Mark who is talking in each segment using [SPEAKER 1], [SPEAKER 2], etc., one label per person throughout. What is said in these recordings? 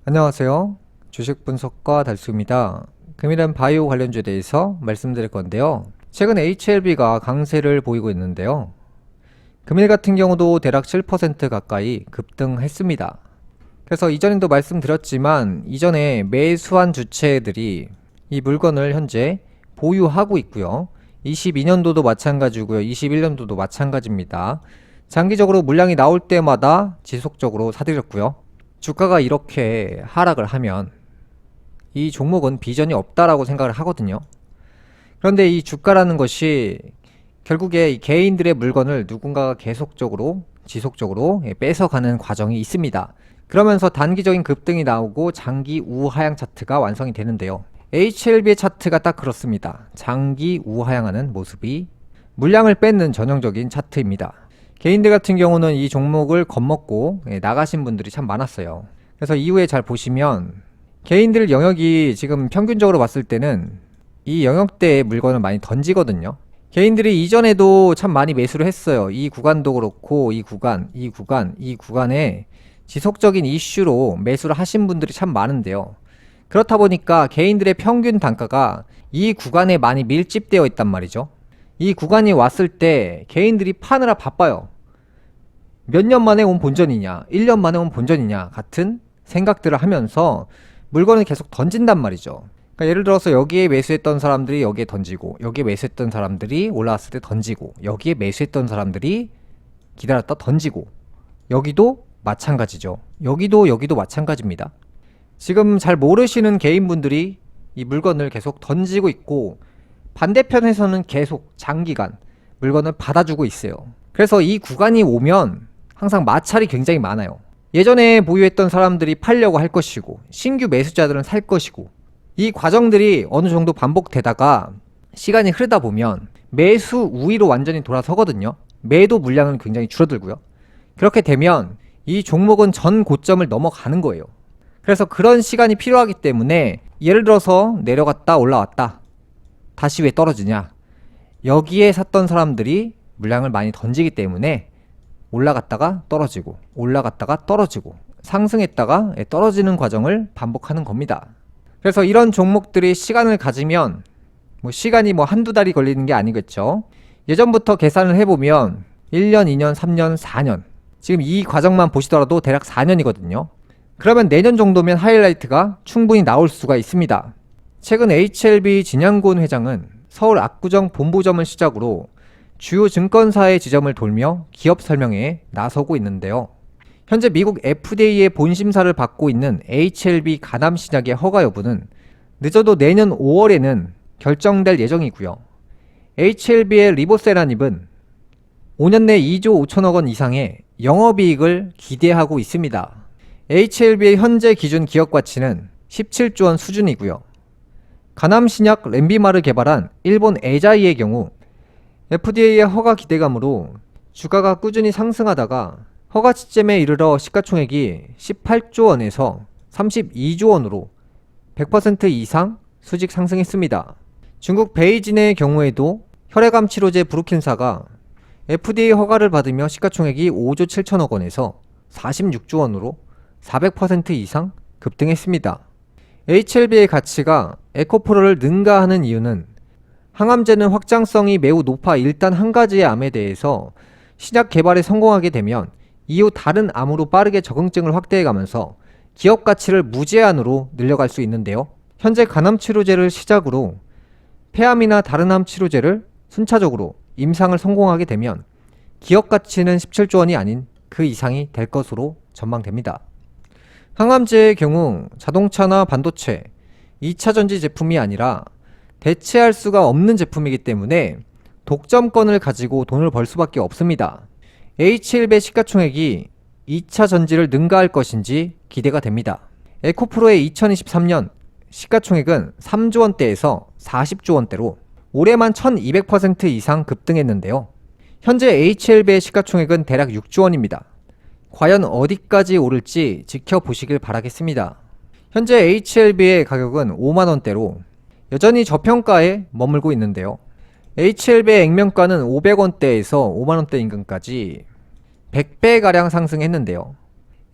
[SPEAKER 1] 안녕하세요. 주식 분석가 달수입니다. 금일은 바이오 관련주에 대해서 말씀드릴 건데요. 최근 HLB가 강세를 보이고 있는데요. 금일 같은 경우도 대략 7% 가까이 급등했습니다. 그래서 이전에도 말씀드렸지만 이전에 매수한 주체들이 이 물건을 현재 보유하고 있고요. 22년도도 마찬가지고요. 21년도도 마찬가지입니다. 장기적으로 물량이 나올 때마다 지속적으로 사들였고요. 주가가 이렇게 하락을 하면 이 종목은 비전이 없다라고 생각을 하거든요. 그런데 이 주가라는 것이 결국에 이 개인들의 물건을 누군가가 계속적으로 지속적으로 뺏어가는 과정이 있습니다. 그러면서 단기적인 급등이 나오고 장기 우하향 차트가 완성이 되는데요. HLB의 차트가 딱 그렇습니다. 장기 우하향하는 모습이 물량을 뺏는 전형적인 차트입니다. 개인들 같은 경우는 이 종목을 겁먹고 나가신 분들이 참 많았어요. 그래서 이후에 잘 보시면 개인들 영역이 지금 평균적으로 봤을 때는 이 영역대의 물건을 많이 던지거든요. 개인들이 이전에도 참 많이 매수를 했어요. 이 구간도 그렇고 이 구간에 지속적인 이슈로 매수를 하신 분들이 참 많은데요. 그렇다 보니까 개인들의 평균 단가가 이 구간에 많이 밀집되어 있단 말이죠. 이 구간이 왔을 때 개인들이 파느라 바빠요. 몇 년 만에 온 본전이냐, 1년 만에 온 본전이냐 같은 생각들을 하면서 물건을 계속 던진단 말이죠. 그러니까 예를 들어서 여기에 매수했던 사람들이 여기에 던지고, 여기에 매수했던 사람들이 올라왔을 때 던지고, 여기에 매수했던 사람들이 기다렸다 던지고, 여기도 마찬가지죠. 여기도 마찬가지입니다. 지금 잘 모르시는 개인분들이 이 물건을 계속 던지고 있고, 반대편에서는 계속 장기간 물건을 받아주고 있어요. 그래서 이 구간이 오면 항상 마찰이 굉장히 많아요. 예전에 보유했던 사람들이 팔려고 할 것이고, 신규 매수자들은 살 것이고, 이 과정들이 어느 정도 반복되다가 시간이 흐르다 보면 매수 우위로 완전히 돌아서거든요. 매도 물량은 굉장히 줄어들고요. 그렇게 되면 이 종목은 전 고점을 넘어가는 거예요. 그래서 그런 시간이 필요하기 때문에 예를 들어서 내려갔다 올라왔다. 다시 왜 떨어지냐? 여기에 샀던 사람들이 물량을 많이 던지기 때문에 올라갔다가 떨어지고 올라갔다가 떨어지고 상승했다가 떨어지는 과정을 반복하는 겁니다. 그래서 이런 종목들이 시간을 가지면 시간이 한두 달이 걸리는 게 아니겠죠. 예전부터 계산을 해보면 1년, 2년, 3년, 4년 지금 이 과정만 보시더라도 대략 4년이거든요. 그러면 내년 정도면 하이라이트가 충분히 나올 수가 있습니다. 최근 HLB 진양곤 회장은 서울 압구정 본부점을 시작으로 주요 증권사의 지점을 돌며 기업 설명회에 나서고 있는데요. 현재 미국 FDA의 본심사를 받고 있는 HLB 가담 신약의 허가 여부는 늦어도 내년 5월에는 결정될 예정이고요. HLB의 리보세라닙은 5년 내 2조 5천억 원 이상의 영업이익을 기대하고 있습니다. HLB의 현재 기준 기업 가치는 17조 원 수준이고요. 가남 신약 렘비마를 개발한 일본 에자이의 경우 FDA의 허가 기대감으로 주가가 꾸준히 상승하다가 허가 시점에 이르러 시가총액이 18조 원에서 32조 원으로 100% 이상 수직 상승했습니다. 중국 베이진의 경우에도 혈액암 치료제 브루킨사가 FDA 허가를 받으며 시가총액이 5조 7천억 원에서 46조 원으로 400% 이상 급등했습니다. HLB의 가치가 에코프로를 능가하는 이유는 항암제는 확장성이 매우 높아 일단 한 가지의 암에 대해서 신약 개발에 성공하게 되면 이후 다른 암으로 빠르게 적응증을 확대해가면서 기업 가치를 무제한으로 늘려갈 수 있는데요. 현재 간암 치료제를 시작으로 폐암이나 다른 암 치료제를 순차적으로 임상을 성공하게 되면 기업 가치는 17조 원이 아닌 그 이상이 될 것으로 전망됩니다. 항암제의 경우 자동차나 반도체, 2차 전지 제품이 아니라 대체할 수가 없는 제품이기 때문에 독점권을 가지고 돈을 벌 수밖에 없습니다. HLB의 시가총액이 2차 전지를 능가할 것인지 기대가 됩니다. 에코프로의 2023년 시가총액은 3조 원대에서 40조 원대로 올해만 1200% 이상 급등했는데요. 현재 HLB의 시가총액은 대략 6조 원입니다. 과연 어디까지 오를지 지켜보시길 바라겠습니다. 현재 HLB의 가격은 5만원대로 여전히 저평가에 머물고 있는데요. HLB의 액면가는 500원대에서 5만원대 인근까지 100배가량 상승했는데요.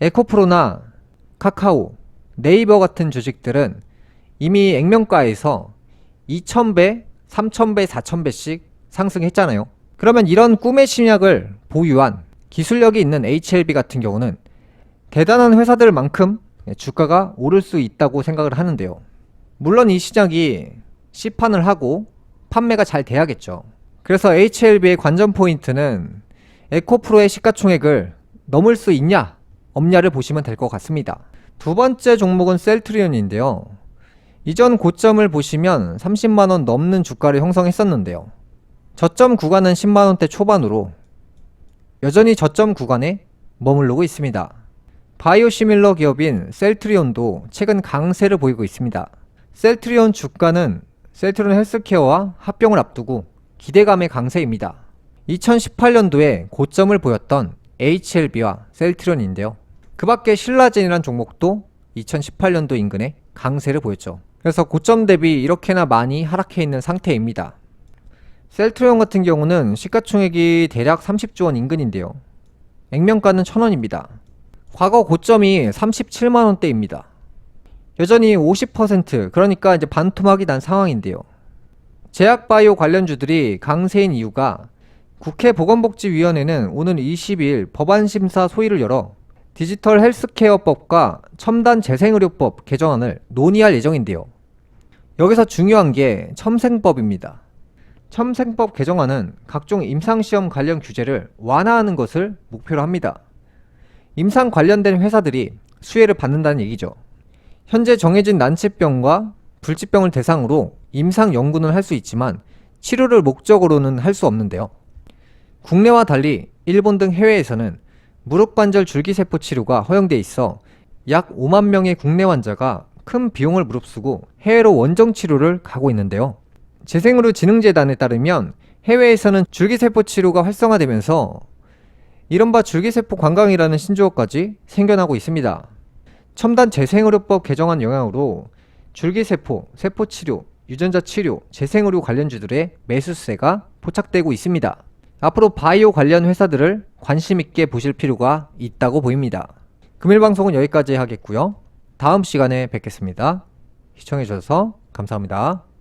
[SPEAKER 1] 에코프로나 카카오, 네이버 같은 주식들은 이미 액면가에서 2000배, 3000배, 4000배씩 상승했잖아요. 그러면 이런 꿈의 신약을 보유한 기술력이 있는 HLB 같은 경우는 대단한 회사들만큼 주가가 오를 수 있다고 생각을 하는데요. 물론 이 시장이 시판을 하고 판매가 잘 돼야겠죠. 그래서 HLB의 관전 포인트는 에코프로의 시가총액을 넘을 수 있냐 없냐를 보시면 될 것 같습니다. 두 번째 종목은 셀트리온인데요. 이전 고점을 보시면 30만원 넘는 주가를 형성했었는데요. 저점 구간은 10만원대 초반으로 여전히 저점 구간에 머무르고 있습니다. 바이오시밀러 기업인 셀트리온도 최근 강세를 보이고 있습니다. 셀트리온 주가는 셀트리온 헬스케어와 합병을 앞두고 기대감의 강세입니다. 2018년도에 고점을 보였던 HLB와 셀트리온인데요. 그 밖에 신라젠이란 종목도 2018년도 인근에 강세를 보였죠. 그래서 고점 대비 이렇게나 많이 하락해 있는 상태입니다. 셀트리온 같은 경우는 시가총액이 대략 30조 원 인근인데요. 액면가는 1000원입니다. 과거 고점이 37만원대입니다. 여전히 50% 그러니까 이제 반토막이 난 상황인데요. 제약바이오 관련주들이 강세인 이유가 국회 보건복지위원회는 오는 20일 법안심사 소위를 열어 디지털 헬스케어법과 첨단 재생의료법 개정안을 논의할 예정인데요. 여기서 중요한 게 첨생법입니다. 첨생법 개정안은 각종 임상시험 관련 규제를 완화하는 것을 목표로 합니다. 임상 관련된 회사들이 수혜를 받는다는 얘기죠. 현재 정해진 난치병과 불치병을 대상으로 임상 연구는 할 수 있지만 치료를 목적으로는 할 수 없는데요. 국내와 달리 일본 등 해외에서는 무릎관절 줄기세포 치료가 허용돼 있어 약 5만 명의 국내 환자가 큰 비용을 무릅쓰고 해외로 원정 치료를 가고 있는데요. 재생의료진흥재단에 따르면 해외에서는 줄기세포 치료가 활성화되면서 이른바 줄기세포 관광이라는 신조어까지 생겨나고 있습니다. 첨단 재생의료법 개정안 영향으로 줄기세포, 세포치료, 유전자 치료, 재생의료 관련주들의 매수세가 포착되고 있습니다. 앞으로 바이오 관련 회사들을 관심 있게 보실 필요가 있다고 보입니다. 금일 방송은 여기까지 하겠고요. 다음 시간에 뵙겠습니다. 시청해주셔서 감사합니다.